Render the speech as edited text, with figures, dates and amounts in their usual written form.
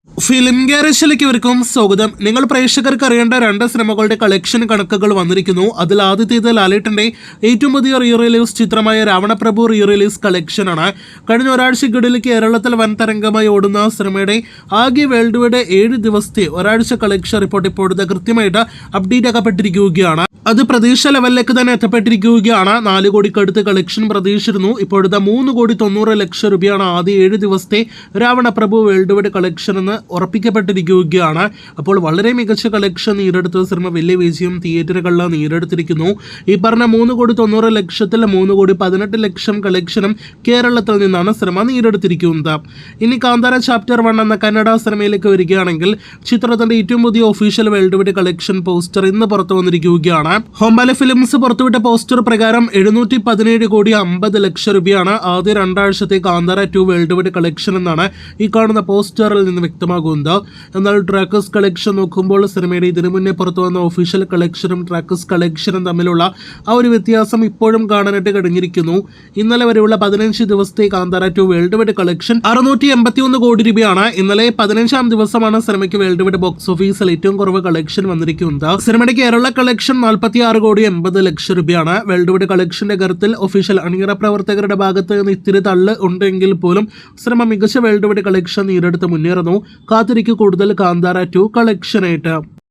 Film ഗാരേജിലേക്ക് ഇവർക്കും സ്വാഗതം. നിങ്ങൾ പ്രേക്ഷകർക്ക് അറിയേണ്ട രണ്ട് സിനിമകളുടെ കളക്ഷൻ കണക്കുകൾ വന്നിരിക്കുന്നു. അതിൽ ആദ്യത്തേത് ലാലേട്ടന്റെ ഏറ്റവും പുതിയ റീ റിലീസ് ചിത്രമായ രാവണപ്രഭു റീ റിലീസ് കളക്ഷനാണ്. കഴിഞ്ഞ ഒരാഴ്ചക്കിടയിൽ കേരളത്തിൽ വൻ തരംഗമായി ഓടുന്ന സിനിമയുടെ ആകെ വേൾഡ് വൈഡ് 7 ദിവസത്തെ ഒരാഴ്ച കളക്ഷൻ റിപ്പോർട്ട് ഇപ്പോഴത്തെ കൃത്യമായിട്ട് അപ്ഡേറ്റ് ആക്കപ്പെട്ടിരിക്കുകയാണ്. അത് പ്രതീക്ഷ ലെവലിലേക്ക് തന്നെ എത്തപ്പെട്ടിരിക്കുകയാണ്. 4 കോടിക്കടുത്ത് കളക്ഷൻ പ്രതീക്ഷിച്ചിരുന്നു. ഇപ്പോഴത്തെ 3,90,00,000 രൂപയാണ് ആദ്യ 7 ദിവസത്തെ രാവണപ്രഭു വേൾഡ് വൈഡ് കളക്ഷൻ എന്ന് ഉറപ്പിക്കപ്പെട്ടിരിക്കുകയാണ്. അപ്പോൾ വളരെ മികച്ച കളക്ഷൻ നേടിയെടുത്ത സിനിമ വലിയ വിജയം തിയേറ്ററുകളിൽ നേടിയെടുത്തിരിക്കുന്നു. ഈ പറഞ്ഞ 3,90,00,000-ൽ 3,18,00,000 കളക്ഷനും കേരളത്തിൽ നിന്നാണ് സിനിമ നേടിയെടുത്തിരിക്കുന്നത്. ഇനി കാന്താര ചാപ്റ്റർ 1 എന്ന കന്നഡ സിനിമയിലേക്ക് വരികയാണെങ്കിൽ ചിത്രത്തിന്റെ ഏറ്റവും പുതിയ official world wide collection poster ഇന്ന് പുറത്തു വന്നിരിക്കുകയാണ്. ഹോംബാലെ ഫിലിംസ് പുറത്തുവിട്ട പോസ്റ്റർ പ്രകാരം 717,50,00,000 രൂപയാണ് ആദ്യ 2 ആഴ്ചത്തെ കാന്താര 2 വേൾഡ് വൈഡ് കളക്ഷൻ എന്നാണ് ഈ കാണുന്ന പോസ്റ്ററിൽ നിന്ന് വ്യക്തമാകുന്നത്. എന്നാൽ ട്രാക്കേഴ്സ് കളക്ഷൻ നോക്കുമ്പോൾ സിനിമയുടെ ഇതിനു മുന്നേ പുറത്തു വന്ന ഒഫീഷ്യൽ കളക്ഷനും ട്രാക്കേഴ്സ് കളക്ഷനും തമ്മിലുള്ള ആ ഒരു വ്യത്യാസം ഇപ്പോഴും കാണാനായിട്ട് കഴിഞ്ഞിരിക്കുന്നു. ഇന്നലെ വരെയുള്ള 15 ദിവസത്തെ കാന്താര 2 വേൾഡ് വൈഡ് കളക്ഷൻ 681 കോടി രൂപയാണ്. ഇന്നലെ 15-ാം ദിവസമാണ് സിനിമയ്ക്ക് വേൾഡ് വൈഡ് ബോക്സ് ഓഫീസിൽ ഏറ്റവും കുറവ് കളക്ഷൻ വന്നിരിക്കുന്നത്. സിനിമയുടെ കേരള കളക്ഷൻ 46,80,00,000 രൂപയാണ്. വേൾഡ് വൈഡ് കളക്ഷന്റെ കാര്യത്തിൽ ഒഫീഷ്യൽ അണിയറ പ്രവർത്തകരുടെ ഭാഗത്ത് നിന്ന് ഇത്തിരി തള്ള് ഉണ്ടെങ്കിൽ പോലും സിനിമ മികച്ച വേൾഡ് വൈഡ് കളക്ഷൻ നേടിയെടുത്ത് മുന്നേറുന്നു. കാത്തിരിക്കും കൂടുതൽ കാന്താര 2 കളക്ഷനായിട്ട്.